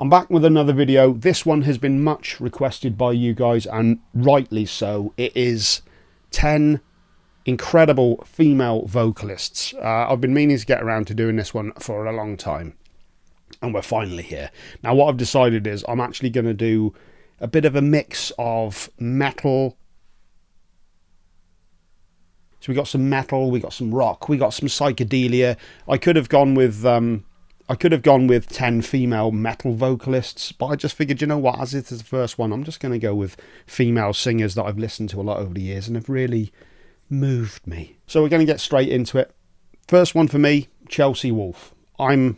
I'm back with another video. This one has been much requested by you guys, and rightly so. It is 10 incredible female vocalists. I've been meaning to get around to doing this one for a long time, and we're finally here. Now what I've decided is I'm actually going to do a bit of a mix of metal. So we got some metal, we got some rock, we got some psychedelia. I could have gone with 10 female metal vocalists, but I just figured, you know what, as it is the first one, I'm just going to go with female singers that I've listened to a lot over the years and have really moved me. So we're going to get straight into it. First one for me, Chelsea Wolfe. I'm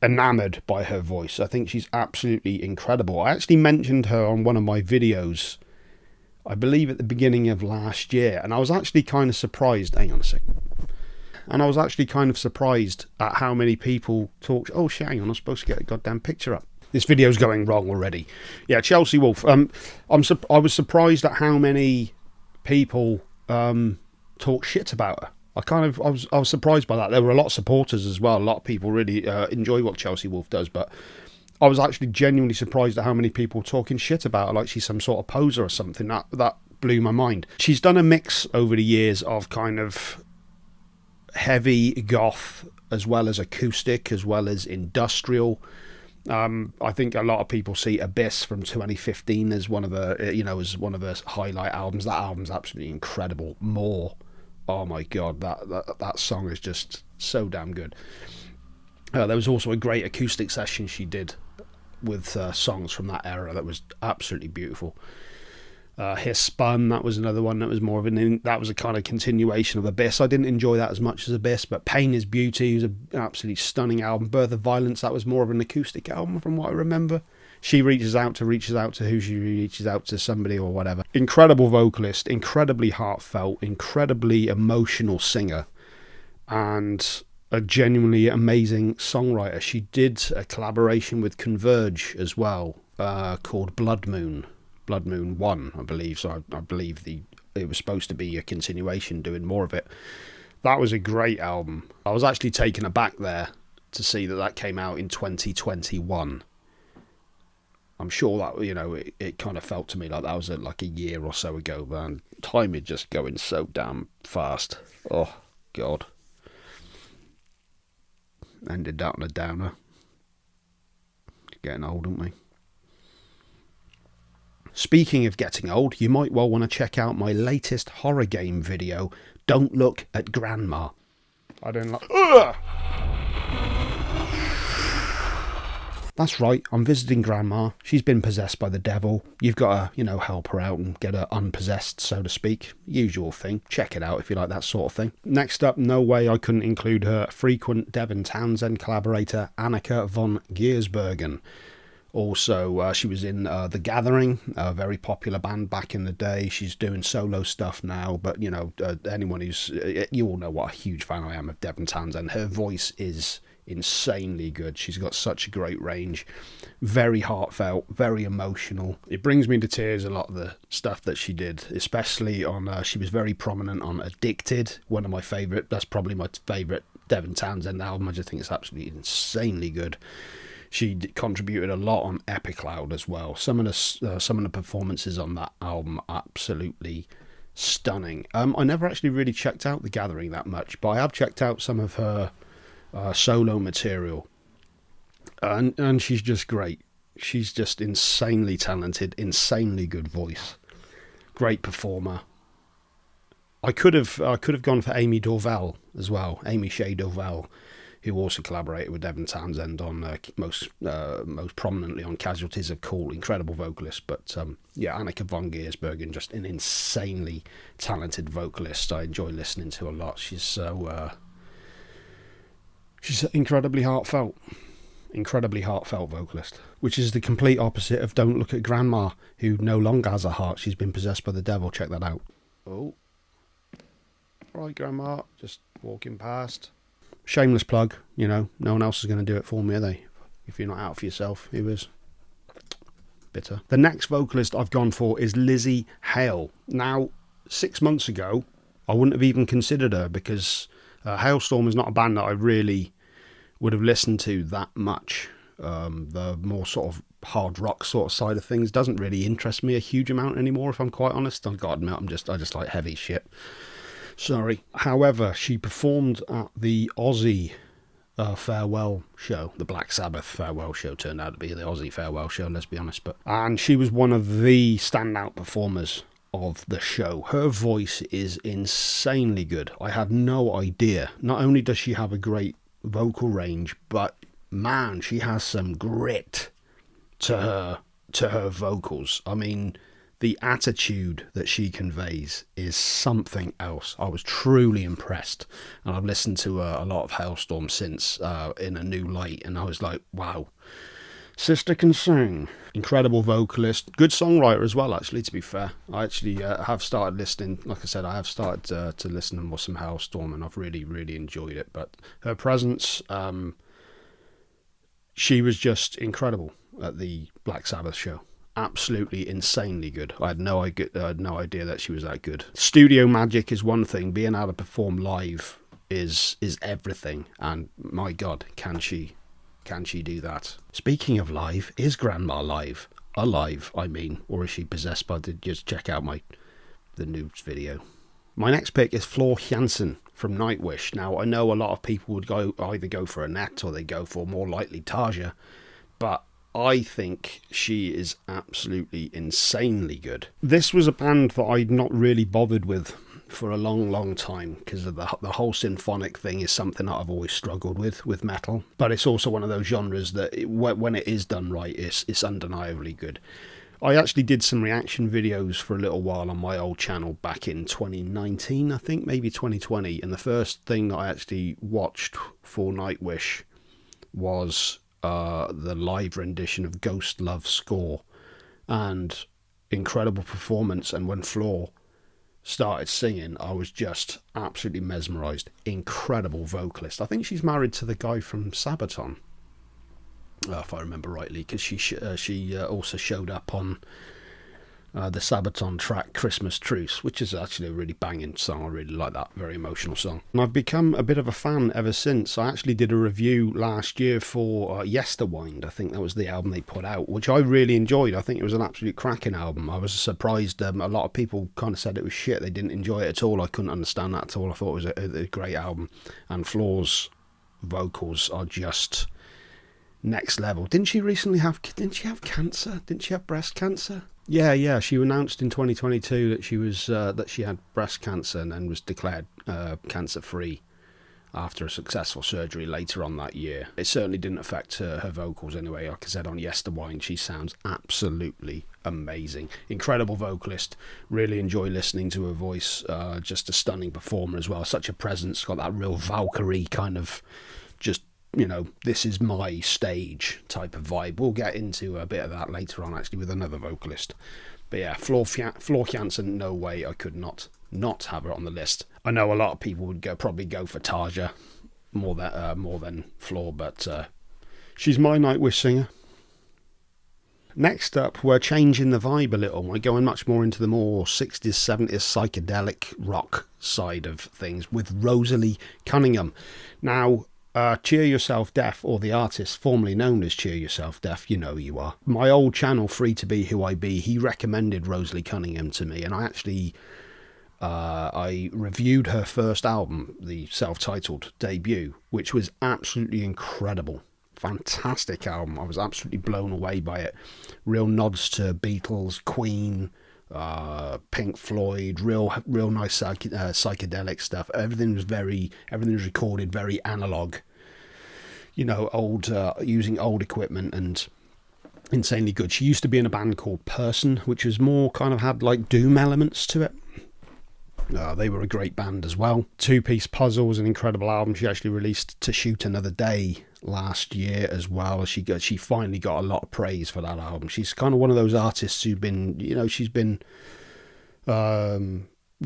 enamoured by her voice. I think she's absolutely incredible. I actually mentioned her on one of my videos, I believe at the beginning of last year, and I was actually kind of surprised. Hang on a second. And I was actually kind of surprised at how many people talk. Oh, shit, hang on, I'm supposed to get a goddamn picture up. This video's going wrong already. Yeah, Chelsea Wolfe. I was surprised at how many people talk shit about her. I was surprised by that. There were a lot of supporters as well. A lot of people really enjoy what Chelsea Wolfe does, but I was actually genuinely surprised at how many people talking shit about her, like she's some sort of poser or something. That blew my mind. She's done a mix over the years of kind of heavy goth, as well as acoustic, as well as industrial. I think a lot of people see Abyss from 2015 as one of her highlight albums. That album's absolutely incredible. More, oh my god, that song is just so damn good. There was also a great acoustic session she did with songs from that era that was absolutely beautiful. His Spun, that was another one that was more of that was a kind of continuation of Abyss. I didn't enjoy that as much as Abyss, but Pain is Beauty was an absolutely stunning album. Birth of Violence, that was more of an acoustic album from what I remember. She reaches out to who she reaches out to, somebody or whatever. Incredible vocalist, incredibly heartfelt, incredibly emotional singer, and a genuinely amazing songwriter. She did a collaboration with Converge as well, called Blood Moon 1, I believe. So I believe it was supposed to be a continuation, doing more of it. That was a great album. I was actually taken aback there to see that came out in 2021. I'm sure that, you know, it kind of felt to me like that was like a year or so ago, man. Time is just going so damn fast. Oh god. Ended that on a downer. Getting old, aren't we? Speaking of getting old, you might well want to check out my latest horror game video, Don't Look at Grandma. I don't like... Ugh! That's right, I'm visiting Grandma. She's been possessed by the devil. You've got to, help her out and get her unpossessed, so to speak. Usual thing. Check it out if you like that sort of thing. Next up, no way I couldn't include her frequent Devin Townsend collaborator, Anneke van Giersbergen. Also, she was in The Gathering, a very popular band back in the day. She's doing solo stuff now, but, anyone who's... You all know what a huge fan I am of Devin Townsend. Her voice is insanely good. She's got such a great range. Very heartfelt, very emotional. It brings me to tears, a lot of the stuff that she did, especially on... she was very prominent on Addicted, one of my favourite... That's probably my favourite Devin Townsend album. I just think it's absolutely insanely good. She contributed a lot on Epic Loud as well. Some of the performances on that album are absolutely stunning. I never actually really checked out The Gathering that much, but I have checked out some of her solo material, and she's just great. She's just insanely talented, insanely good voice, great performer. I could have gone for Amy Dorval as well, Amy Shea Dorval, who also collaborated with Devin Townsend on most prominently on Casualties of Cool. Incredible vocalist. But Anneke van Giersbergen, just an insanely talented vocalist. I enjoy listening to a lot. She's incredibly heartfelt vocalist, which is the complete opposite of Don't Look at Grandma, who no longer has a heart. She's been possessed by the devil. Check that out. Oh, right, Grandma, just walking past. Shameless plug, no one else is going to do it for me, are they? If you're not out for yourself, who is? Bitter. The next vocalist I've gone for is Lizzie Hale. Now, 6 months ago, I wouldn't have even considered her, because Hailstorm is not a band that I really would have listened to that much. The more sort of hard rock sort of side of things doesn't really interest me a huge amount anymore, if I'm quite honest. I've got to admit, I just like heavy shit. Sorry. However, she performed at the Aussie farewell show. The Black Sabbath farewell show turned out to be the Aussie farewell show, let's be honest. And she was one of the standout performers of the show. Her voice is insanely good. I had no idea. Not only does she have a great vocal range, but man, she has some grit to her vocals. I mean, the attitude that she conveys is something else. I was truly impressed, and I've listened to a lot of Hailstorm since in a new light, and I was like, wow, sister can sing. Incredible vocalist, good songwriter as well, actually, to be fair. I actually have started listening, like I said, I have started to listen to more some Hailstorm, and I've really, really enjoyed it. But her presence, she was just incredible at the Black Sabbath show. Absolutely insanely good. I had no idea that she was that good. Studio magic is one thing. Being able to perform live is everything. And my God, can she do that? Speaking of live, is Grandma live? Alive, I mean, or is she possessed by the? Just check out the news video. My next pick is Floor Jansen from Nightwish. Now, I know a lot of people would either go for Annette or they go for more likely Tarja, but I think she is absolutely insanely good. This was a band that I'd not really bothered with for a long time because of the whole symphonic thing is something that I've always struggled with metal. But it's also one of those genres that when it is done right, it's undeniably good. I actually did some reaction videos for a little while on my old channel back in 2019, I think, maybe 2020. And the first thing that I actually watched for Nightwish was the live rendition of Ghost Love Score, and incredible performance. And when Floor started singing, I was just absolutely mesmerised. Incredible vocalist. I think she's married to the guy from Sabaton, if I remember rightly, because she also showed up on the Sabaton track Christmas Truce, which is actually a really banging song. I really like that, very emotional song. And I've become a bit of a fan ever since. I actually did a review last year for Yesterwind, I think that was the album they put out, which I really enjoyed. I think it was an absolute cracking album. I was surprised. A lot of people kind of said it was shit, they didn't enjoy it at all. I couldn't understand that at all. I thought it was a great album, and Floor's vocals are just next level. Didn't she have cancer? Didn't she have breast cancer? Yeah. She announced in 2022 that she had breast cancer and then was declared cancer-free after a successful surgery later on that year. It certainly didn't affect her vocals anyway. Like I said, on Yesterwind, she sounds absolutely amazing. Incredible vocalist. Really enjoy listening to her voice. Just a stunning performer as well. Such a presence. Got that real Valkyrie kind of just, this is my stage type of vibe. We'll get into a bit of that later on, actually, with another vocalist. But yeah, Floor Jansen, no way I could not have her on the list. I know a lot of people would probably go for Tarja more than Floor, but she's my Nightwish singer. Next up, we're changing the vibe a little. We're going much more into the more 60s, 70s psychedelic rock side of things with Rosalie Cunningham. Now, Cheer Yourself Deaf, or the artist formerly known as Cheer Yourself Deaf, you know who you are. My old channel, Free to Be Who I Be, he recommended Rosalie Cunningham to me, and I actually I reviewed her first album, the self-titled debut, which was absolutely incredible. Fantastic album. I was absolutely blown away by it. Real nods to Beatles, Queen, Pink Floyd, real nice psychedelic stuff. Everything was recorded very analog, old, using old equipment, and insanely good. She used to be in a band called Person, which was more kind of had like doom elements to it. They were a great band as well. Two Piece Puzzle was an incredible album. She actually released To Shoot Another Day last year as well. She finally got a lot of praise for that album. She's kind of one of those artists who've been, she's been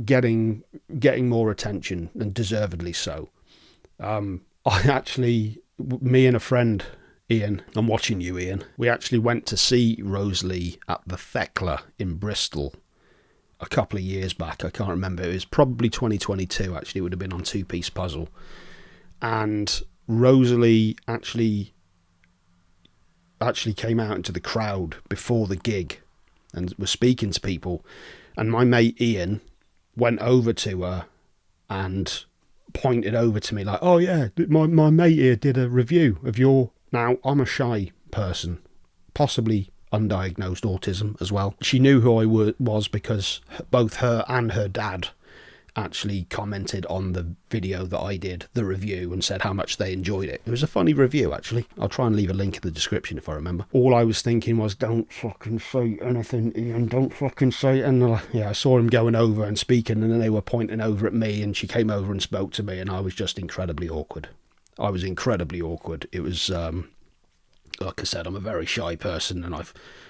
getting more attention, and deservedly so. Me and a friend, Ian, I'm watching you, Ian, we actually went to see Rosalie at the Thekla in Bristol a couple of years back. I can't remember. It was probably 2022, actually. It would have been on Two Piece Puzzle. And Rosalie actually actually came out into the crowd before the gig and was speaking to people, and my mate Ian went over to her and pointed over to me like, oh yeah, my mate here did a review of your... Now, I'm a shy person, possibly undiagnosed autism as well. She knew who I was because both her and her dad actually commented on the video that I did, the review, and said how much they enjoyed it. It was a funny review, actually. I'll try and leave a link in the description if I remember. All I was thinking was, don't fucking say anything, Ian, don't fucking say it. And yeah, I saw him going over and speaking, and then they were pointing over at me, and she came over and spoke to me, and I was just incredibly awkward. I was incredibly awkward. It was, like I said, I'm a very shy person, and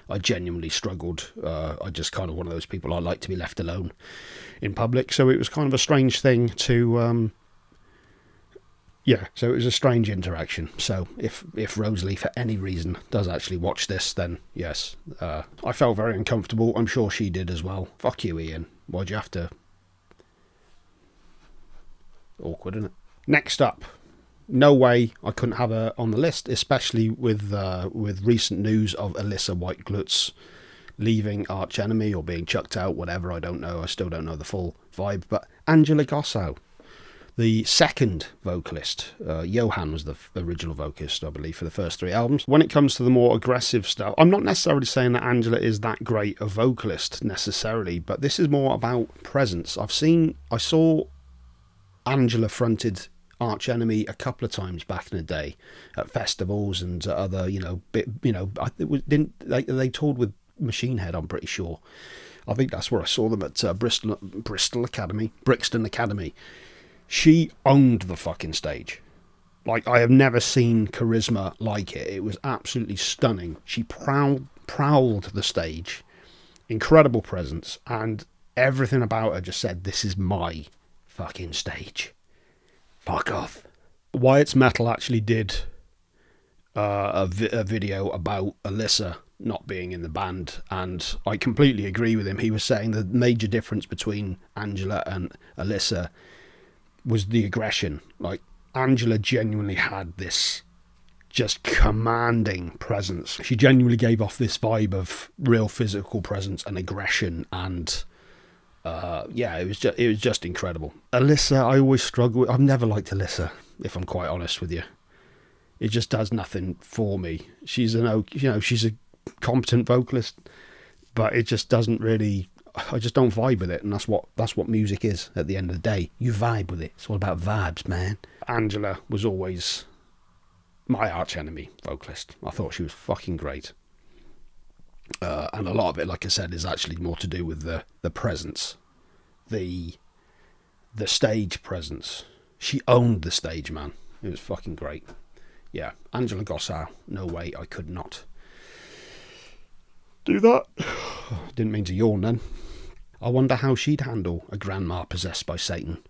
I genuinely struggled. I just kind of one of those people, I like to be left alone in public, so it was kind of a strange thing to so it was a strange interaction. So if Rosalie for any reason does actually watch this, then yes, I felt very uncomfortable. I'm sure she did as well. Fuck you, Ian, why'd you have to... Awkward, isn't it? Next up, no way I couldn't have her on the list, especially with recent news of Alyssa White-Gluz leaving Arch Enemy or being chucked out, whatever, I don't know. I still don't know the full vibe. But Angela Gossow, the second vocalist. Johan was the original vocalist, I believe, for the first 3 albums. When it comes to the more aggressive stuff, I'm not necessarily saying that Angela is that great a vocalist necessarily, but this is more about presence. I saw Angela fronted Arch Enemy a couple of times back in the day at festivals and other, they toured with Machine Head, I'm pretty sure. I think that's where I saw them at Brixton Academy. She owned the fucking stage. Like, I have never seen charisma like it. It was absolutely stunning. She prowled the stage, incredible presence, and everything about her just said, this is my fucking stage. Fuck off. Wyatt's Metal actually did a video about Alyssa not being in the band, and I completely agree with him. He was saying the major difference between Angela and Alyssa was the aggression. Like, Angela genuinely had this just commanding presence. She genuinely gave off this vibe of real physical presence and aggression, and it was just incredible. Alyssa, I always struggle with. I've never liked Alyssa, if I'm quite honest with you. It just does nothing for me. She's she's a competent vocalist, but it just doesn't really. I just don't vibe with it, and that's what music is at the end of the day. You vibe with it. It's all about vibes, man. Angela was always my arch enemy vocalist. I thought she was fucking great. And a lot of it, like I said, is actually more to do with the presence, the stage presence. She owned the stage, man. It was fucking great. Yeah, Angela Gossow, no way I could not do that. Didn't mean to yawn then. I wonder how she'd handle a grandma possessed by Satan.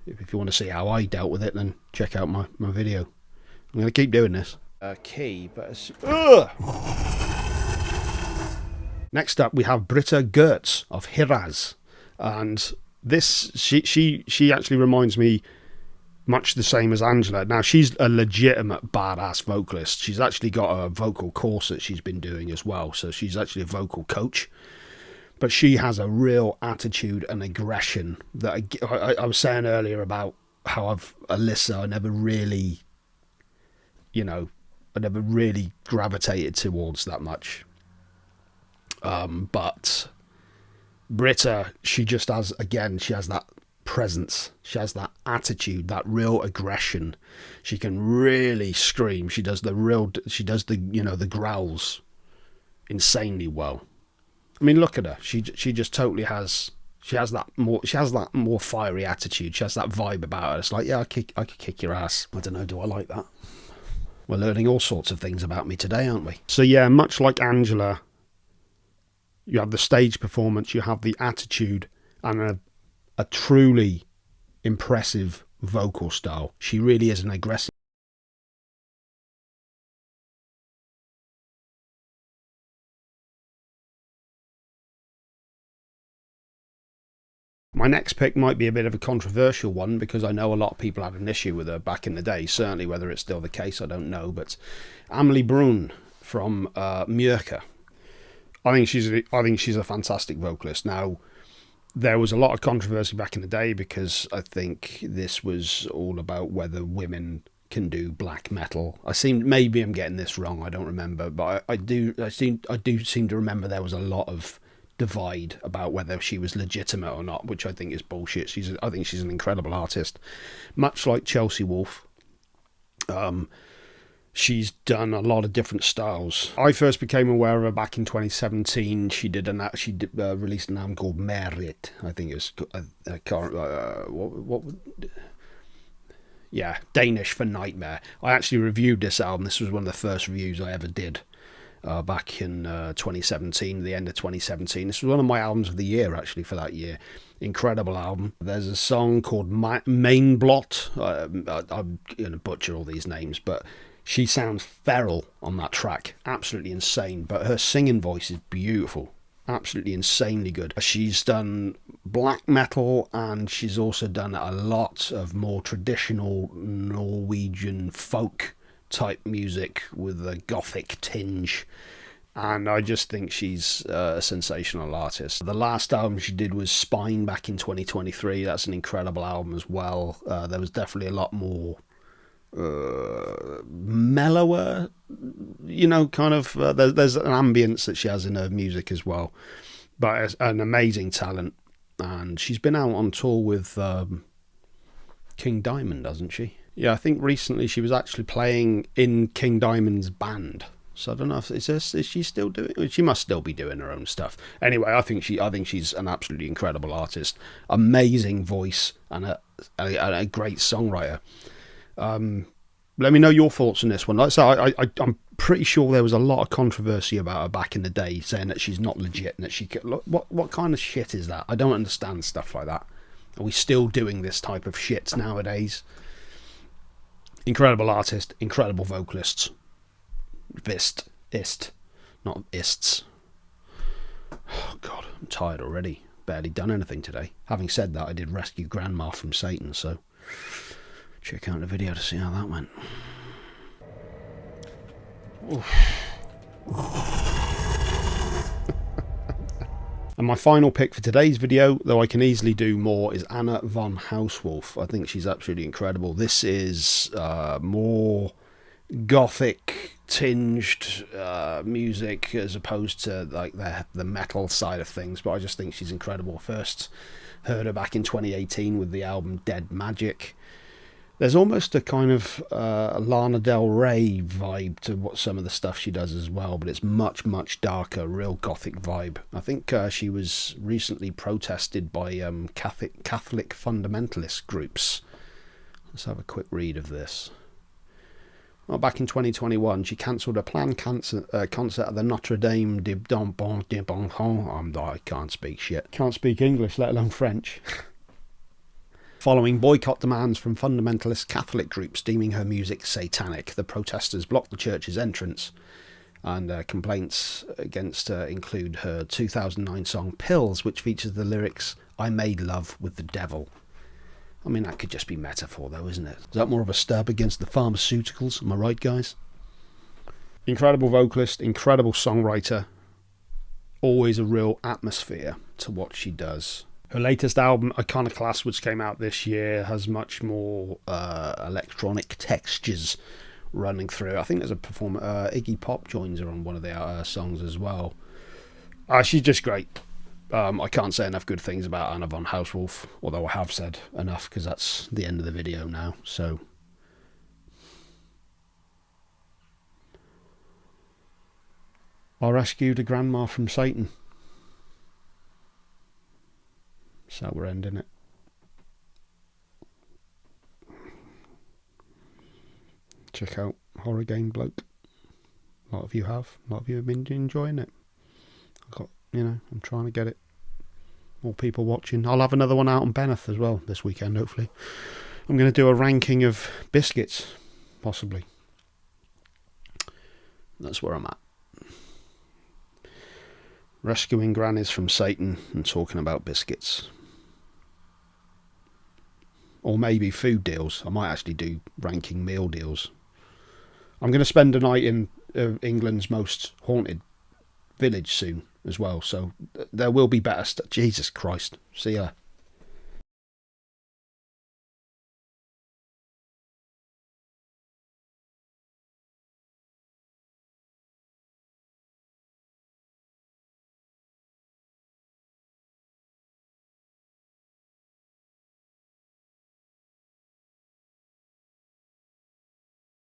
If you want to see how I dealt with it, then check out my video. I'm going to keep doing this. Key, but it's... Next up, we have Britta Gertz of Hiraz, and this she actually reminds me much the same as Angela. Now, she's a legitimate badass vocalist. She's actually got a vocal course that she's been doing as well, so she's actually a vocal coach. But she has a real attitude and aggression that I was saying earlier about how Alyssa, I never really gravitated towards that much. But Britta, she just has, again, she has that presence, she has that attitude, that real aggression. She can really scream. She does the growls insanely well. I mean, look at her. She just totally has. She has that more fiery attitude. She has that vibe about her. It's like, yeah, I could kick your ass. I don't know. Do I like that? We're learning all sorts of things about me today, aren't we? So yeah, much like Angela, you have the stage performance, you have the attitude, and a truly impressive vocal style. She really is an aggressive. My next pick might be a bit of a controversial one because I know a lot of people had an issue with her back in the day. Certainly, whether it's still the case, I don't know. But Amelie Brun from Mjörka. I think she's a fantastic vocalist. Now, there was a lot of controversy back in the day because I think this was all about whether women can do black metal. Maybe I'm getting this wrong. I don't remember, but I do seem to remember there was a lot of divide about whether she was legitimate or not, which I think is bullshit. I think she's an incredible artist, much like Chelsea Wolfe. She's done a lot of different styles. I first became aware of her back in 2017. She released an album called Merit. I think it's Danish for Nightmare. I actually reviewed this album. This was one of the first reviews I ever did. Back in 2017, the end of 2017. This was one of my albums of the year, actually, for that year. Incredible album. There's a song called Main Blot. I'm going to butcher all these names, but she sounds feral on that track. Absolutely insane, but her singing voice is beautiful. Absolutely insanely good. She's done black metal, and she's also done a lot of more traditional Norwegian folk type music with a gothic tinge, and I just think she's a sensational artist. The last album she did was Spine back in 2023. That's an incredible album as well. There was definitely a lot more mellower, kind of there's an ambience that she has in her music as well, but an amazing talent. And she's been out on tour with King Diamond, hasn't she? Yeah, I think recently she was actually playing in King Diamond's band. So I don't know if is she still doing? She must still be doing her own stuff. Anyway, I think she's an absolutely incredible artist, amazing voice, and a great songwriter. Let me know your thoughts on this one. Like I say, I'm pretty sure there was a lot of controversy about her back in the day, saying that she's not legit and that she could, what kind of shit is that? I don't understand stuff like that. Are we still doing this type of shit nowadays? Incredible artist, incredible vocalists. Not ists. Oh God, I'm tired already. Barely done anything today. Having said that, I did rescue Grandma from Satan, so check out the video to see how that went. And my final pick for today's video, though I can easily do more, is Anna von Hauswolf. I think she's absolutely incredible. This is more gothic tinged music as opposed to like the metal side of things, but I just think she's incredible. First heard her back in 2018 with the album Dead Magic. There's almost a kind of Lana Del Rey vibe to what some of the stuff she does as well, but it's much, much darker, real gothic vibe. I think she was recently protested by Catholic fundamentalist groups. Let's have a quick read of this. Well, back in 2021, she cancelled a planned concert at the Notre Dame de Bon. I can't speak shit. Can't speak English, let alone French. Following boycott demands from fundamentalist Catholic groups deeming her music satanic, the protesters blocked the church's entrance, and complaints against her include her 2009 song Pills, which features the lyrics, "I made love with the devil." I mean, that could just be metaphor though, isn't it? Is that more of a stab against the pharmaceuticals? Am I right, guys? Incredible vocalist, incredible songwriter, always a real atmosphere to what she does. Her latest album, Iconoclast, which came out this year, has much more electronic textures running through. I think there's a performer, Iggy Pop joins her on one of the songs as well. She's just great. I can't say enough good things about Anna von Hauswolf, although I have said enough because that's the end of the video now. So I rescued a grandma from Satan. So we're ending it. Check out Horror Game Bloke. A lot of you have. A lot of you have been enjoying it. I'm trying to get it. More people watching. I'll have another one out on Benneth as well this weekend, hopefully. I'm going to do a ranking of biscuits, possibly. That's where I'm at. Rescuing grannies from Satan and talking about biscuits. or maybe food deals. I might actually do ranking meal deals. I'm going to spend a night in England's most haunted village soon as well, so there will be better stuff. Jesus Christ. See ya.